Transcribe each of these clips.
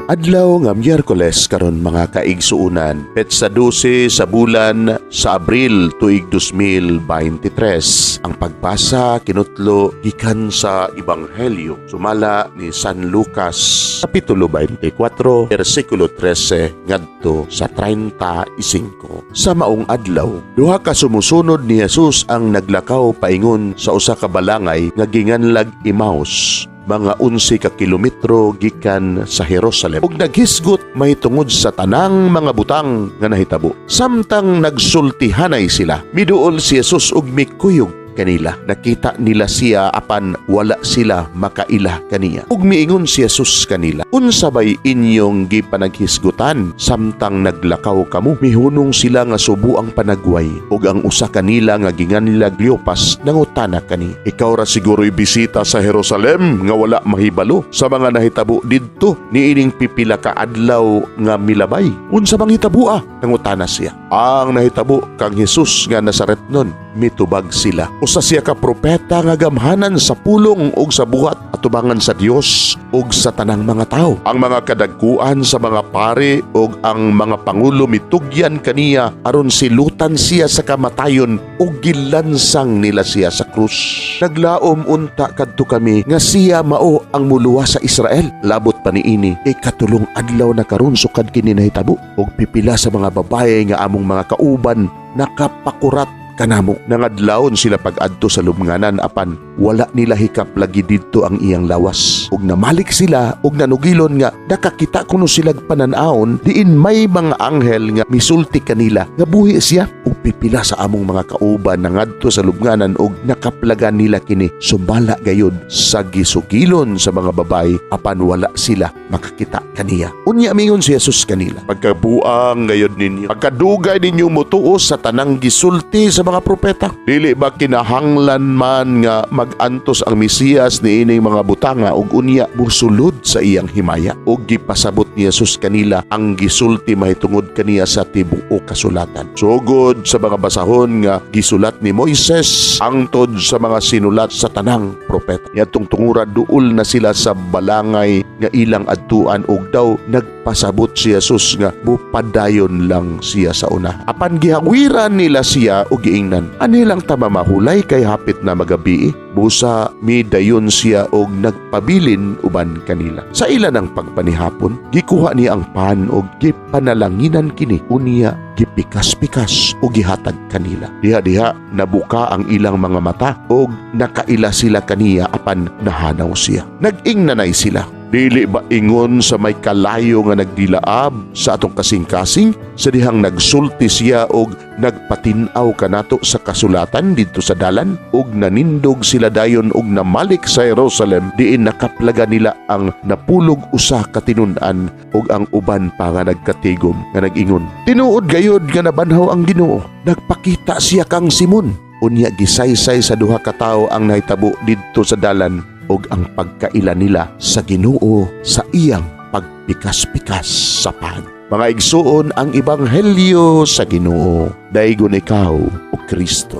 Adlaw nga Miyerkules karon mga kaigsuunan, petsa 12 sa bulan sa Abril tuig 2023. Ang pagbasa kinutlo gikan sa Ebanghelyo sumala ni San Lucas kapitulo 24 bersikulo 13 ngadto sa 35. Sa maong adlaw, duha ka sumusunod ni Jesus ang naglakaw paingon sa usa ka balangay nga ginganlag Emmaus, mga 11 ka kilometro gikan sa Jerusalem, ug naghisgot may tungod sa tanang mga butang nga nahitabo. Samtang nagsultihanay sila, miduol si Jesus ug mikuyog kanila. Nakita nila siya apan wala sila makaila kaniya. Ug miingon si Jesus kanila, unsa bay inyong gipanaghisgutan samtang naglakaw kamo? Mihunong sila nga subo ang panagway, ug ang usa kanila nga ginganlag Kleopas nangutana kani, ikaw ra siguro'y bisita sa Jerusalem nga wala mahibalo sa mga nahitabo didto niining pipila ka adlaw nga milabay? Unsa bang hitabo? Nangutana siya. Ang nahitabo kang Jesus nga Nazaretnon, mitubag sila. Usa siya ka propeta nga gamhanan sa pulong ug sa buhat atubangan sa Dios ug sa tanang mga tao. Ang mga kadagkuan sa mga pari ug ang mga pangulo mitugyan kaniya aron silutan siya sa kamatayon ug gilansang nila siya sa krus. Naglaom unta kadto kami nga siya mao ang muluwa sa Israel. Labot pa niini ikatulong adlaw na karon sukad kini nahitabo ug pipila sa mga babaye nga among mga kauban nakapakurat kanamo. Nangadlawon sila pag-adto sa lubnganan apan wala nila hikap lagi didto ang iyang lawas. Ug namalik sila ug nanugilon nga nakakita kuno sila pananaon diin may mga anghel nga misulti kanila nga buhi siya. Ug pipila sa among mga kauban nangadto sa lubnganan ug nakaplagan nila kini sumbala gayud sa gisugilon sa mga babay apan wala sila makakita kaniya. Unya mingon si Jesus kanila, pagkabuang gayud ninyo, pagkadugay ninyo motuo sa tanang gisulti sa mga propeta. Dili ba kinahanglan man nga magantos ang Mesiyas niining mga butanga ug unya musulod sa iyang himaya? Ug gipasabot ni Jesus kanila ang gisulti mahitungod kaniya sa tibuok kasulatan. Sugod sa mga basahon nga gisulat ni Moises angtod sa mga sinulat sa tanang propeta. Yatong tungura duol na sila sa balangay nga ilang adtuan ug daw nagpasabot si Jesus nga bupadayon lang siya sa una. Apan gihawiran nila siya ug giingnan, anilang tama mahulay kay hapit na magabi. Busa midayon siya og nagpabilin uban kanila. Sa ila ng pagpanihapon, gikuha niya ang pan og gipanalanginan kini, unya gipikas-pikas o gihatag kanila. Diha-diha nabuka ang ilang mga mata og nakaila sila kaniya apan nahanaw siya. Nag-ingnanay sila. Dili ba ingon sa may kalayo nga nagdilaab sa atong kasing-kasing sa dihang nagsulti siya og nagpatinaw kanato sa kasulatan didto sa dalan? Ug nanindog sila dayon og namalik sa Jerusalem diin nakaplaga nila ang napulog usa ka tinun-an ug ang uban pa nga nagkatigom nga nag-ingon, tinuod gayod nga nabanhaw ang Ginoo. Nagpakita siya kang Simon. Unya gisaysay sa duha ka tawo ang nahitabo didto sa dalan ug ang pagkaila nila sa Ginoo sa iyang pagpikas-pikas sa pan. Mga igsuon, ang Ebanghelyo sa Ginoo. Daygon ikaw, o Kristo.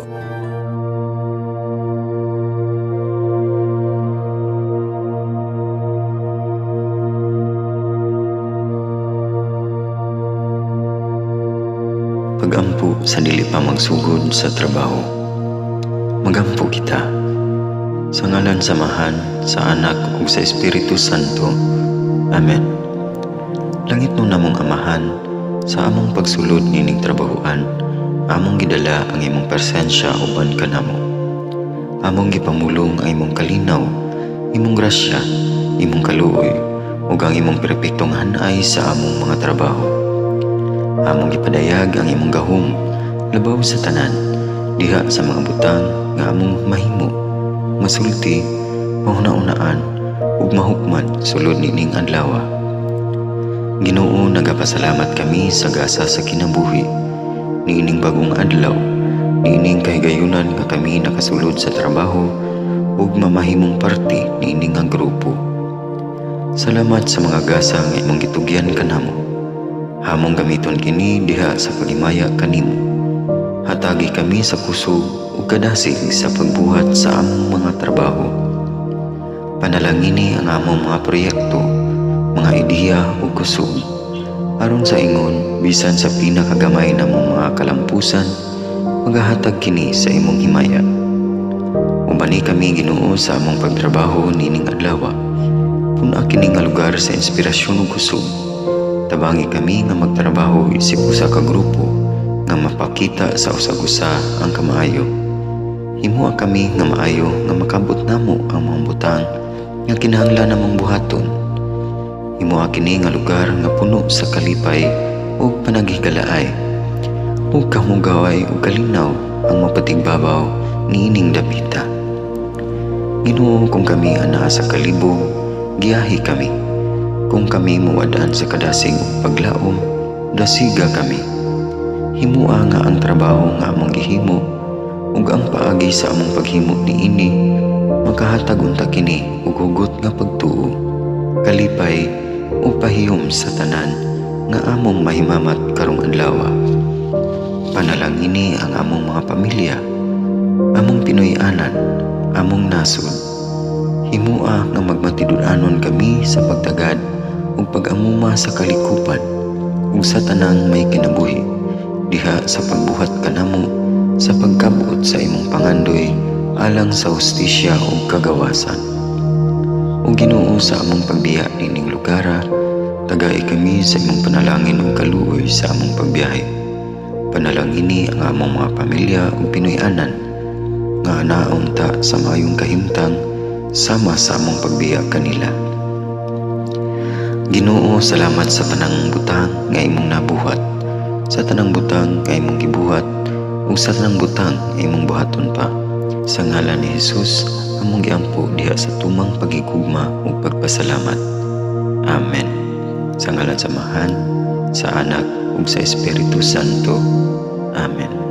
Pagampo sa dili pa magsugod sa trabaho. Magampo kita. Sa ngalan samahan, sa Anak ug sa Espiritu Santo. Amen. Langit mo namong Amahan, sa among pagsulod nining trabahuan, among gidala ang imong presensya uban kanamo. Among gipamulong ang imong kalinaw, imong grasya, imong kaluoy, ug ang imong perpektong hanay sa among mga trabaho. Among gipadayag ang imong gahom, labaw sa tanan, diha sa mga butang nga among mahimo, masulti, mahuna-unaan, ug mahukman sulod nining adlaw. Ginoo, nagapasalamat kami sa gasa sa kinabuhi, niining bagong adlaw, niining kahigayunan nga kami nakasulod sa trabaho ug mamahimong parte niining nga grupo. Salamat sa mga gasa nga imong gitugyan kanamo. Hamong gamiton kini diha sa pagimaya kanimo. Hatagi kami sa kusog ug kadasig sa pagbuhat sa among mga trabaho. Panalangini ang among mga proyekto mga ideya ug kusog aron sa ingon bisan sa pinakagamay namong mga kalampusan magahatag kini sa imong himaya. Ubani kami Ginoo sa among pagtrabaho nining adlaw. Puna kini nga lugar sa inspirasyon ug kusog. Tabangi kami nga magtrabaho isip usa ka grupo nga mapakita sa usag-usa ang kamaayo. Himuha kami nga maayo nga makabot namo ang mga butang nga kinahanglan namong buhaton. Himuha kini nga lugar nga puno sa kalipay ug panagigalaay. Ug kamugaway ug kalinaw ang mapatigbabaw niining dapita. Ginoo, kung kami ana sa kalibog, giyahi kami. Kung kami muwadaan sa kadasig ug paglaom, dasiga kami. Himuha nga ang trabaho nga among gihimo ug ang paagi sa among paghimo niini makahatag unta kini og hugot nga pagtuo, kalipay ug pahiyom sa tanan nga among mahimamat karong adlaw. Panalangini ang among mga pamilya, among Pinoy-anan, among nasod. Himuha nga magmatidud-anon kami sa pagtagad ug pag-amuma sa kalikupan ug sa tanang may kinabuhi diha sa pagbuhat kanamo sa pagkabot sa imong pangandoy alang sa hustisya ug kagawasan. O Ginoo, sa among pagbiya nining lugara, tagay kami sa imong panalangin ug kaluoy sa among pagbiyahe. Panalangini ang among mga pamilya ug Pinoy-anan nga naunta sa mayong kahimtang sama sa among pagbiya kanila. Ginoo, salamat sa tanang butang nga imong nabuhat, sa tanang butang nga imong gibuhat ug sa tanang butang nga imong buhaton pa. Sa ngalan ni Jesus, among giampo diha sa tumang pagigugma ug pagpasalamat. Amen. Sa ngalan sa Amahan, sa Anak ug sa Espiritu Santo. Amen.